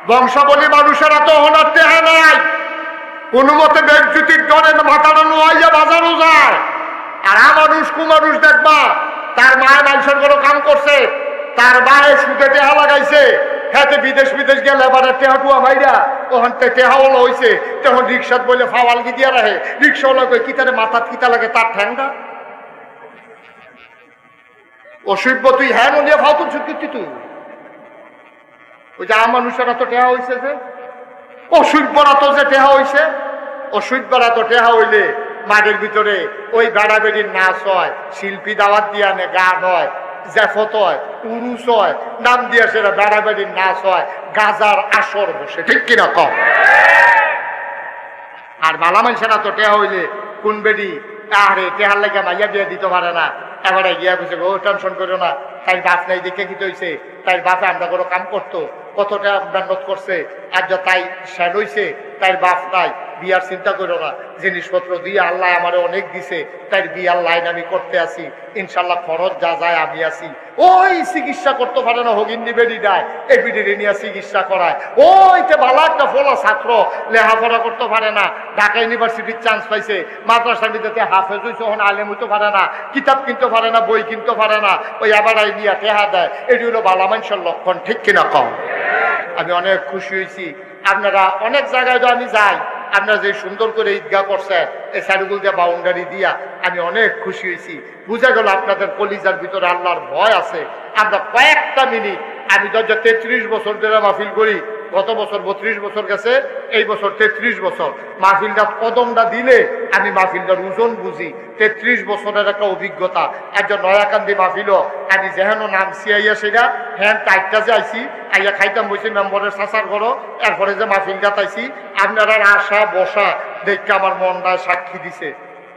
বংশাবলী মানুষেরা তো হনার টেহা নাই। কোন মতে বেজ্জুতির ডরে মাথাটা নোয়াইয়া বাজারও যায়। আর আমানুষ কুমানুষ দেখবা, তার মায়ের মানুষের কোনো কাম করছে, তার মায়ে সুদে টেহা লাগাইছে, হ্যাঁ বিদেশ গেলে এবার টেহাটুয়া ভাইরা ওখান থেকে টেহাওয়ালা হয়েছে, তখন রিক্সাত বলে ফাওয়ালগি দিয়া রাখে, রিক্সাওয়ালা কই কিতারে মাথার কিতা লাগে তার ঠ্যাংটা অসভ্য, তুই হ্যাঁ নিয়ে ফাও তুলছ কি তুই? ওই যে আমানুষেরা তো টেহা হয়েছে, যে অসভ্যরা তো যে টেহা হয়েছে, অসভ্যরা তো টেহা হইলে মাঠের ভিতরে ওই বেড়া বেড়ির নাচ হয়, শিল্পী দাওয়াত দিয়ে আনে, গান হয়, জাফত হয়, উরুস হয়, নাম দিয়ে সেটা বেড়া বেড়ির নাচ হয়, গাজার আসর বসে, ঠিক কিনা কম? আর বালা মানুষেরা তো টেহা হইলে কোন বেড়ি আরে টেহার লাগে মাইয়া দিয়ে দিতে পারে না, এবারে গিয়া বুঝে ও টেনশন করো না, তাই বাপ নাই দেখে কি হয়েছে, তাই বাপে আমরা কোনো কাম করতো, কতটা মেহনত করছে, আর যা তাই শ্যাড হয়েছে, তাই বাপ নাই, বিয়ার চিন্তা করো না, জিনিসপত্র দিয়ে আল্লাহ আমারে অনেক দিছে, তাই বিয়ার লাইন আমি করতে আসি, ইনশাল্লাহ খরচ যা যায় আমি আসি। ওই চিকিৎসা করতে পারে না, হগিন্দি বেডি দেয় এপিডি নিয়ে চিকিৎসা করায়। ওইতে ভালো একটা ফলা ছাত্র লেখাপড়া করতে পারে না, ঢাকা ইউনিভার্সিটির চান্স পাইছে, মাদ্রাসার ভিতরে হাফেজ হইছে, ওখানে আলেম হইতে পারে না, কিতাব কিনতে পারে না, বই কিনতে পারে না, ওই আবার আইডিয়া টেহা দেয়। এটি হলো ভালো মানুষের লক্ষণ, ঠিক কিনা কম? আমি অনেক খুশি হয়েছি। আপনারা অনেক জায়গায় তো আমি যাই, আপনারা যে সুন্দর করে ঈদগাহ করছেন এই সাইডগুল দিয়ে বাউন্ডারি দিয়া, আমি অনেক খুশি হয়েছি। বুঝা গেল আপনাদের কলিজার ভিতরে আল্লাহর ভয় আছে। আমরা কয়েকটা মিনিট, আমি তো 33 বছর ধরে মাহফিল করি, গত বছর 32 বছর গেছে, এই বছর 33 বছর। মাহফিলটা কদমটা দিলে আমি মাহফিলটার ওজন বুঝি। 33 বছরের একটা অভিজ্ঞতা। একজন নয়াকান্দি মাহফিলও আমি যেহেন নামছি আইয়া সেটা হ্যাঁ টাইটটা যে আইসি আইয়া খাইতাম বসে মেম্বরের চাচার ঘরও, এরপরে যে মাহফিলটা তাইছি আপনারা আসা বসা দেখতে আমার মনটা সাক্ষী দিছে।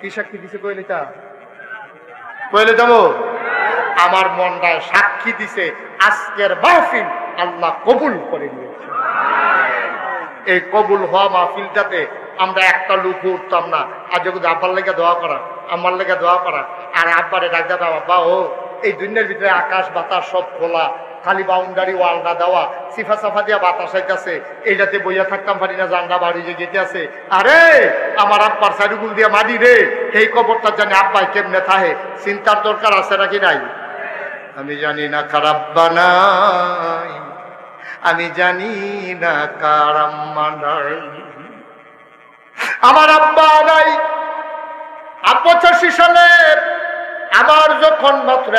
কি সাক্ষী দিছে কইলে তা কইলে যাবো? আমার মনটা সাক্ষী দিছে আজকের মাহফিল আল্লাহ কবুল করে নিয়েছে। এই কবুল হওয়া মাহফিলটাতে আমরা একটা লুক উঠতাম না। আর যখন আব্বার লেগে দোয়া করা, আমার লেগে দোয়া করা, আর আব্বারে ডাক দাদা বাবা ও এই দুনিয়ার ভিতরে আকাশ বাতাস সব খোলা, খালি বাউন্ডারি ওয়ালটা দেওয়া, সিফা সাফা দিয়া বাতাস আইতাছে, এইটাতে বইয়া থাকতাম পারি না, জানলা বাড়ি যে গেতে আছে। আরে আমার আব্বার সাইডুগুল দিয়া মাটি রে, এই কবরটা জানি আব্বাই কেমনে থাহে, চিন্তার দরকার আছে নাকি নাই? আমি জানি না খারাপ বানাই, আমি জানি না কার আম্মা নাই, আমার আব্বা নাই। 85 সালে আমার যখন মাত্র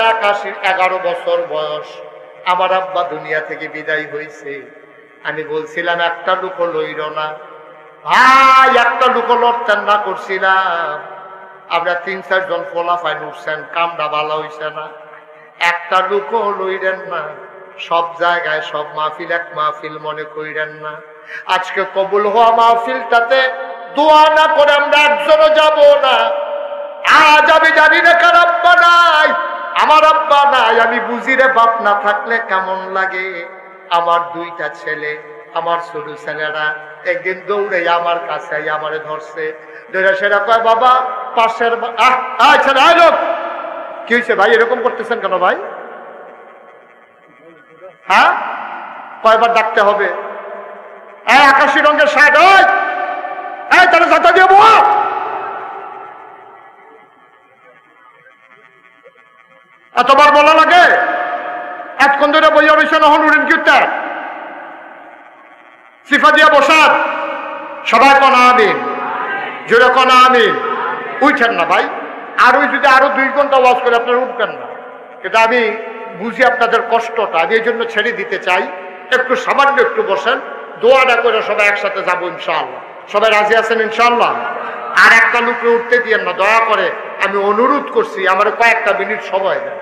11 বছর বয়স, আমার আব্বা দুনিয়া থেকে বিদায় হয়েছে। আমি বলছিলাম একটা লুকো লইল না ভাই, একটা লুকো লড়তেন না করছিলাম। আমরা 3-4 জন ফোলাফাই উঠছেন, কামটা ভালো হইছে না, একটা লুকো লইলেন না। সব জায়গায় সব মাহফিল এক মাহফিল মনে করিলেন না। আজকে কবুল হওয়া মাহফিলটাতে দোয়া না করে আমরা একজনও যাব না। আজ আমি জানি না কার আব্বা নাই, আমার আব্বা নাই। আমি বুঝি রে বাপ না থাকলে কেমন লাগে। আমার 2টা ছেলে, আমার ছোট ছেলেরা একদিন দৌড়ে আমার কাছে আমারে ধরছে, ধরে সেটা কয় বাবা পাশের ছেলে লোক কি হয়েছে ভাই, এরকম করতেছেন কেন ভাই? হ্যাঁ কয়বার ডাকতে হবে? আকাশি রঙের শার্ট, ওই তাহলে ছাতা দিয়ে বল। এতবার বলা লাগে? এতক্ষণ ধরে বইয়া রয়েছে নহন উড়িন কিউটার সিফা দিয়া বসার। সবাই কনা আমিন, জোরে কনা আমিন। উঠেন না ভাই, আর ওই যদি আরো 2 ঘন্টা ওয়াজ করে আপনারা উঠবেন না। কিন্তু আমি বুঝি আপনাদের কষ্টটা, আমি এই জন্য ছেড়ে দিতে চাই। একটু সামান্য একটু বসেন, দোয়াটা করে সবাই একসাথে যাবো ইনশাআল্লাহ। সবাই রাজি আছেন ইনশাআল্লাহ? আর একটা লোকে উঠতে দিয়েন না দয়া করে, আমি অনুরোধ করছি, আমার কয়েকটা মিনিট সময় দেন।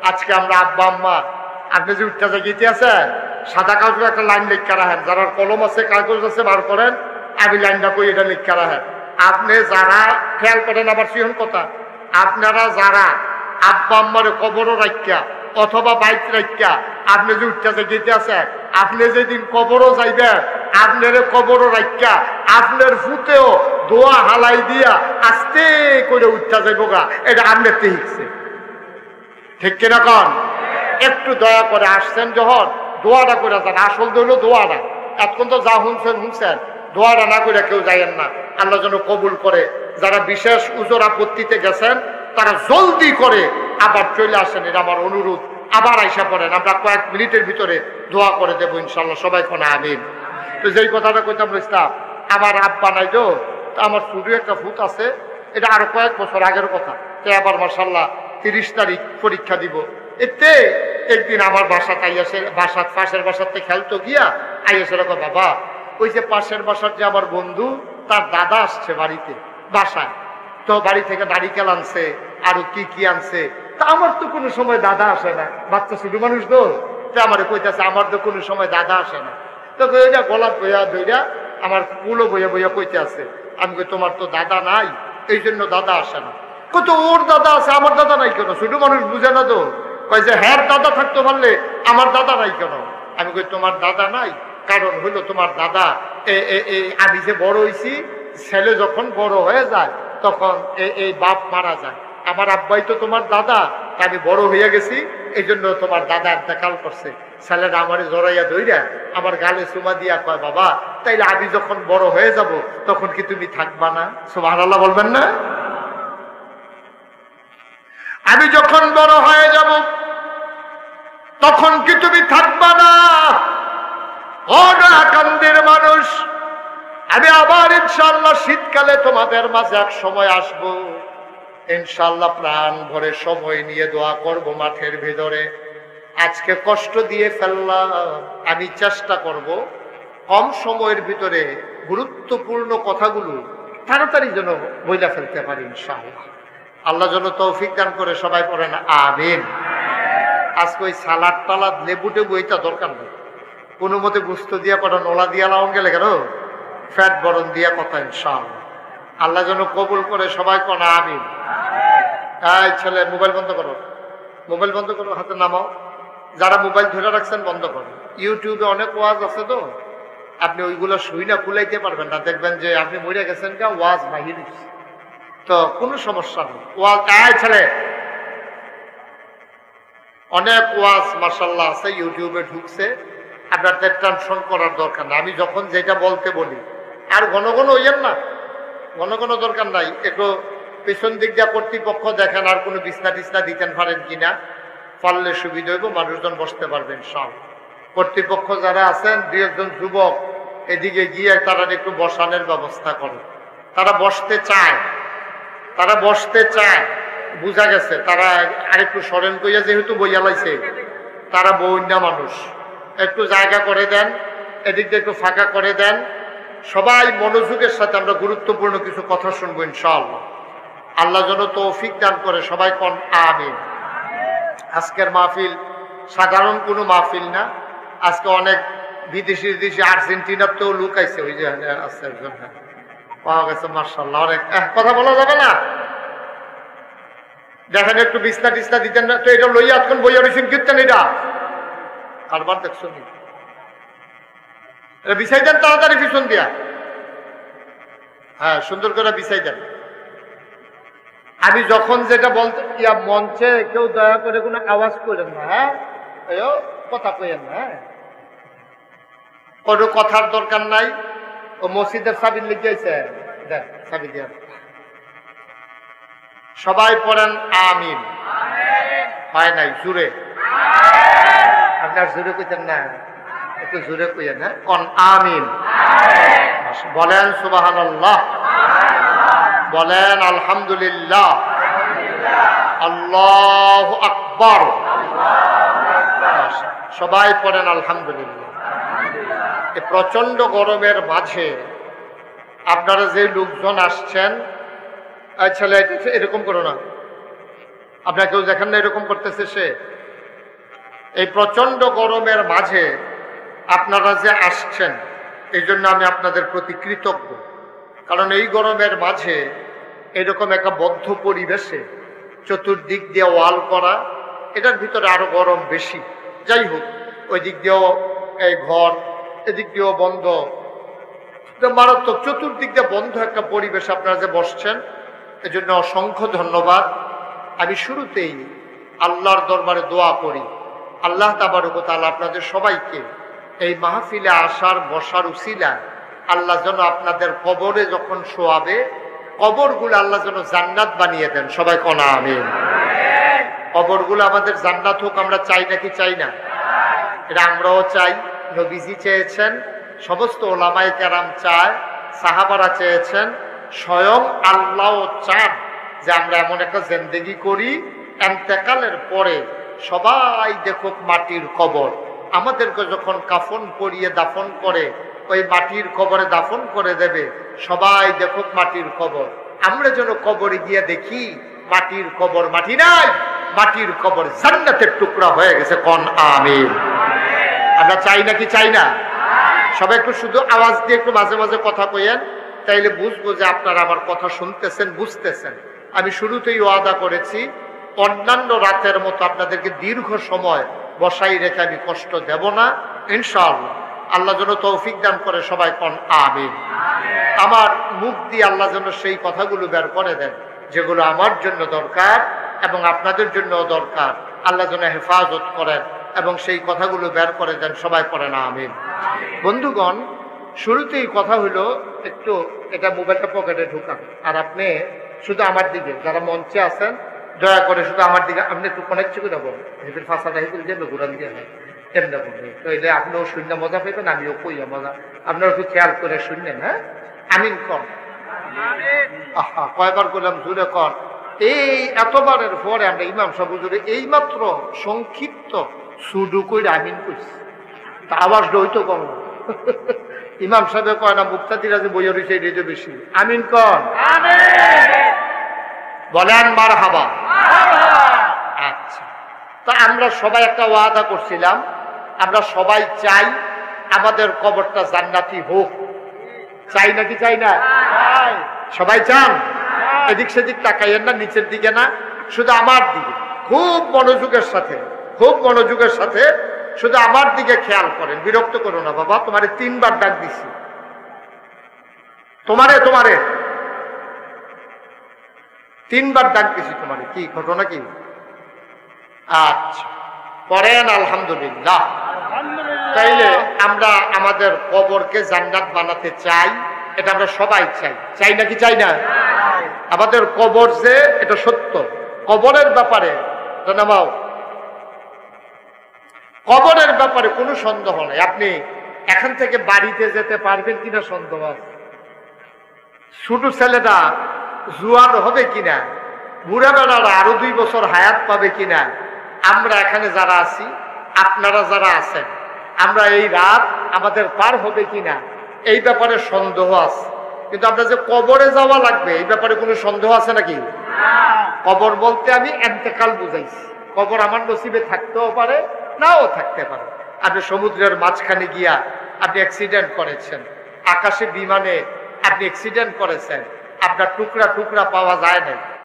আজকে আমরা আব্বা আম্মা, আপনি যে উঠতে গিয়েতে আছেন, সাদা কাগজে একটা লাইন লিখা রাখেন, যারা কলম আছে কাগজ আছে বার করেন, আমি লাইনটা কই এটা লিখা রাখেন। আপনি যারা খেয়াল করেন, আবার সিহন কথা, আপনারা যারা আব্বা আম্মারে কবরও রাখিয়া অথবা বাইক রাখিয়া আপনি যে উঠতে গিয়েতে আছেন, আপনি যেদিন কবরও যাইবেন, আপনার কবরও রাখিয়া আপনার ফুতেও দোয়া হালাই দিয়া আস্তে করে উঠতে যাইব গা, এটা আপনার তে শিখছে, ঠিক কিনা কন? একটু দয়া করে আসছেন যখন দোয়াটা করে যান। আসল হলো দোয়াটা, এতক্ষণ তো যা শুনছেন দোয়াটা না করে কেউ যাইয়েন না। আল্লাহ যেন কবুল করে। যারা বিশেষ উজোর আপত্তিতে গেছেন তারা জলদি করে আবার চলে আসেন, এটা আমার অনুরোধ। আবার আইসা পড়েন, আমরা কয়েক মিনিটের ভিতরে দোয়া করে দেবো ইনশাল্লাহ। সবাই কোনা আমিন। তো যেই কথাটা কইতাম ইসলাম, আমার আব্বা নাই তো, আমার শুধু একটা ভূত আছে, এটা আরো কয়েক বছর আগের কথা। তো আবার মাশাল্লাহ 30 তারিখ পরীক্ষা দিব। এতে একদিন আমার বাসাতে আইয়াছে, পাশের বাসাতে খেলতো গিয়া আইয়াছে, বাবা ওই যে পাশের বাসার যে আমার বন্ধু, তার দাদা আসছে বাড়িতে বাসায়, তো বাড়ি থেকে নারিকেল আনছে, আরো কি কি আনছে। তা আমার তো কোনো সময় দাদা আসে না, বাচ্চা শুধু মানুষ তো, আমার কইতেছে আমার তো কোনো সময় দাদা আসে না। তো গলা বইয়া ধইরা আমার কুলো বইয়া বইয়া কইতে আছে। আমি কই তোমার তো দাদা নাই, এই জন্য দাদা আসে না। কত ওর দাদা আছে, আমার দাদা নাই কেন? ছোট মানুষ বুঝে না তো, কয় যে হ্যাঁ দাদা থাকতে পারলে আমার দাদা নাই কেন? আমি কই তোমার দাদা নাই, কারণ হইলো তোমার দাদা আমি যে বড় হইছি, ছেলে যখন বড় হয়ে যায় তখন এই বাপ মারা যায়। আমার আব্বাই তো তোমার দাদা, আমি বড় হয়ে গেছি, এই জন্য তোমার দাদা ইন্তেকাল করছে। ছেলেটা আমারে জড়াইয়া ধইরা আমার গালে চুমা দিয়া কয়, বাবা তাইলে আমি যখন বড় হয়ে যাব তখন কি তুমি থাকবা না? সুবহানাল্লাহ বলবেন না? আমি যখন বড় হয়ে যাব তখন কি তুমি থাকবা না? ও নাকান্দের মানুষ, আমি আবার ইনশাআল্লাহ শীতকালে তোমাদের মাঝে এক সময় আসব, ইনশাআল্লাহ প্রাণ ভরে সময় নিয়ে দোয়া করব মাঠের ভিতরে। আজকে কষ্ট দিয়ে ফেললাম, আমি চেষ্টা করব কম সময়ের ভিতরে গুরুত্বপূর্ণ কথাগুলো তাড়াতাড়ি যেন বইলা ফেলতে পারি ইনশাআল্লাহ। আল্লাহ যেন তৌফিক দান করে, সবাই পড়েন আমিন। আজকে ওই সালাদ টালাদ লেবু টেবু এইটা দরকার নেই, কোনো মতে গুস্ত দিয়া পড়া নোলা দিয়া লাউন গেলে কেন ফ্যাট বরণ দিয়া কথা ইনশাআল্লাহ। আল্লাহ যেন কবুল করে, সবাই কোন আমিন। এই ছেলে মোবাইল বন্ধ করো, মোবাইল বন্ধ করো, হাতে নামাও। যারা মোবাইল ধরে রাখছেন বন্ধ করো। ইউটিউবে অনেক ওয়াজ আছে তো, আপনি ওইগুলো শুই না কুলাইতে পারবেন না, দেখবেন যে আপনি মরে গেছেন কা ওয়াজ বাহির, তো কোনো সমস্যা নেই। ওয়াজ ছেলে অনেক ওয়াজ মাশাআল্লাহ আছে ইউটিউবে ঢুকছে, আপনার টেনশন করার দরকার নাই। আমি যখন যেটা বলতে বলি, আর ঘন ঘন হইয়েন না, ঘন ঘন দরকার নাই। একটু পেছন দিক দিয়ে কর্তৃপক্ষ দেখেন আর কোনো বিছনা টিছনা দিতেন পারেন কিনা, পারলে সুবিধা হইব, মানুষজন বসতে পারবেন সব। কর্তৃপক্ষ যারা আছেন, দুই একজন যুবক এদিকে গিয়ে তারা একটু বসানোর ব্যবস্থা করে। তারা বসতে চায়, তারা বসতে চায়, বুঝা গেছে। তারা আরেকটু সরেন কইয়া যেহেতু বইয়া লাইছে, তারা বন্যা মানুষ, একটু জায়গা করে দেন, এদিক দিয়ে একটু ফাঁকা করে দেন। সবাই মনোযোগের সাথে আমরা গুরুত্বপূর্ণ কিছু কথা শুনবো ইনশাআল্লাহ। আল্লাহ যেন তৌফিক দান করে, সবাই কোন আমিন। আজকের মাহফিল সাধারণ কোনো মাহফিল না, আজকে অনেক বিদেশি আর্জেন্টিনার তো লোক আইছে, ওই যে আছে একজন পাওয়া গেছে মাশাআল্লাহ। অনেক কথা বলা যাবে না, দেখেন একটু বিছনা টিছনা দিতেন না তো, এটা লইয়া এখন বইয়া রয়েছেন কীর্তন, এটা কারবার দেখছো নি, এটা বিছাই দেন তাড়াতাড়ি পিছন দিয়া, হ্যাঁ সুন্দর করে বিছাই দেন। আমি যখন যেটা বলতে ইয়া মঞ্চে কেউ দয়া করে কোনো আওয়াজ করেন না, হ্যাঁ কথা কইেন না, হ্যাঁ কোনো কথার দরকার নাই। ও মসজিদের চাবি লিখেছে, দেখ চাবি দিয়া, সবাই পড়েন আমিন। হয় নাই জুড়ে, আপনার জুড়ে কইতেন না, একটু জুড়ে কইেন, হ্যাঁ কোন আমিন। বলেন সুবহানাল্লাহ, বলেন আলহামদুলিল্লাহ, আল্লাহু আকবার। সবাই পড়েন আলহামদুলিল্লাহ। এই প্রচন্ড গরমের মাঝে আপনারা যে লোকজন আসছেন, ছেলে এরকম করো না, আপনারা কেউ দেখেন না এরকম করতেছে সে। এই প্রচন্ড গরমের মাঝে আপনারা যে আসছেন, এই জন্য আমি আপনাদের প্রতি কৃতজ্ঞ। কারণ এই গরমের মাঝে এরকম একটা বদ্ধ পরিবেশে চতুর্দিক দিয়ে ওয়াল করা, এটার ভিতরে আরো গরম বেশি। যাই হোক, ওই দিক দিয়েও এই ঘর, এদিক দিয়েও বন্ধ, মারাত্মক চতুর্দিক দিয়ে বন্ধ একটা পরিবেশ আপনারা যে বসছেন, এজন্য অসংখ্য ধন্যবাদ। আমি শুরুতেই আল্লাহর দরবারে দোয়া করি, আল্লাহ তাবারক ওয়া তাআলা আপনাদের সবাইকে এই মাহফিলে আসার বসার উসিলা আল্লাহ যেন আপনাদের কবরে যখন শোয়াবে, কবরগুলো আল্লাহ যেন জান্নাত বানিয়ে দেন, সবাই কোন আমিন। কবরগুলো আমাদের জান্নাত হোক, আমরা চাই নাকি চাই না? এটা আমরাও চাই, নবীজি চেয়েছেন, সমস্ত ওলামায়ে কেরাম চায়, সাহাবারা চেয়েছেন, স্বয়ং আল্লাহও চান যে আমরা এমন একটা জিন্দেগি করি, ইন্তেকালের পরে সবাই দেখুক মাটির কবর। আমাদেরকে যখন কাফন পরিয়ে দাফন করে, ওই মাটির কবরে দাফন করে দেবে, সবাই দেখুক মাটির কবর। আমরা যেন কবরে গিয়ে দেখি মাটির কবর মাটি নাই, মাটির কবর জান্নাতের টুকরা হয়ে গেছে, কোন আমিন। আমরা চাই নাকি চাই না? সবাই একটু শুধু আওয়াজ দিয়ে একটু মাঝে মাঝে কথা কইেন, তাইলে বুঝবো যে আপনারা আমার কথা শুনতেছেন, বুঝতেছেন। আমি শুরুতেই ওয়াদা করেছি, অন্যান্য রাতের মতো আপনাদেরকে দীর্ঘ সময় বসাই রেখে আমি কষ্ট দেব না ইনশাআল্লাহ। আল্লাহ যেন তৌফিক দান করে, সবাই কোন আমিন। আমার মুখ দিয়ে আল্লাহ যেন সেই কথাগুলো বের করে দেন যেগুলো আমার জন্য দরকার এবং আপনাদের জন্য দরকার। আল্লাহ যেন হেফাজত করেন এবং সেই কথাগুলো বের করে দেন। সবাই পড়েন আমিন। বন্ধুগণ, শুরুতেই কথা হইল, একটু এটা মোবাইলটা পকেটে ঢুকান, আর আপনি শুধু আমার দিকে, যারা মঞ্চে আছেন দয়া করে শুধু আমার দিকে আপনি একটু কনেক্ট করে বলুন। হিবির ফাঁসাটা হিবিল দিয়ে ঘুরান দিয়ে হয় এমনি বলবেন, তো এটা আপনিও শূন্য মজা পাইবেন, আমিও কইয়া মজা। আপনারা একটু খেয়াল করে শুনলেন। হ্যাঁ, আমিন কর। আহা, কয়বার করলাম, জুড়ে কর। এই এতবারের পরে আমরা ইমাম সাহেব হুজুরে এইমাত্র সংক্ষিপ্ত সুডু কইরা আমিন করছি, তা আওয়াজ হইতো কম। ইমাম সাহেব কয় না, মুক্তাদিরা যে বইয়ের সেই রেজে বেশি। আমিন কর, বলেন মারহাবা। আচ্ছা, তা আমরা সবাই একটা ওয়াদা করছিলাম, আমরা সবাই চাই আমাদের কবরটা জান্নাতি হোক। চাই নাকি চাই না? সবাই চান? এদিক সেদিক তাকাইয়েন না, নিচের দিকে না, শুধু আমার দিকে খুব মনোযোগের সাথে, খুব মনোযোগের সাথে শুধু আমার দিকে খেয়াল করেন। বিরক্ত করো না বাবা, তোমারে 3 বার ডাক দিছি। তোমারে 3 বার ডাক দিছি তোমারে। কি ঘটনা কি? আচ্ছা, পড়েন আলহামদুলিল্লাহ। তাইলে আমরা আমাদের কবরকে জান্নাত বানাতে চাই, এটা আমরা সবাই চাই। চাই নাকি চাই না? আমাদের কবর যে, এটা সত্য। কবরের ব্যাপারে জানাও, কবরের ব্যাপারে কোনো সন্দেহ নাই। আপনি এখান থেকে বাড়িতে যেতে পারবেন কিনা সন্দেহ আছে। ছোট ছেলেটা জুয়ান হবে কিনা, বুড়া বেড়ারা আরো 2 বছর হায়াত পাবে কিনা, আমরা এখানে যারা আছি, আপনারা যারা আছেন, আমরা এই রাত আমাদের পার হবে কিনা, এই ব্যাপারে সন্দেহ আছে। কিন্তু আমরা যে কবরে যাওয়া লাগবে, এই ব্যাপারে কোনো সন্দেহ আছে নাকি? কবর বলতে আমি এন্তেকাল বুঝাইছি। কবর আমার নসিবে থাকতেও পারে, নাও থাকতে পারে। আপনি সমুদ্রের মাঝখানে গিয়া আপনি অ্যাক্সিডেন্ট করেছেন, আকাশে বিমানে আপনি অ্যাক্সিডেন্ট করেছেন, আপনার টুকরা টুকরা পাওয়া যায় না,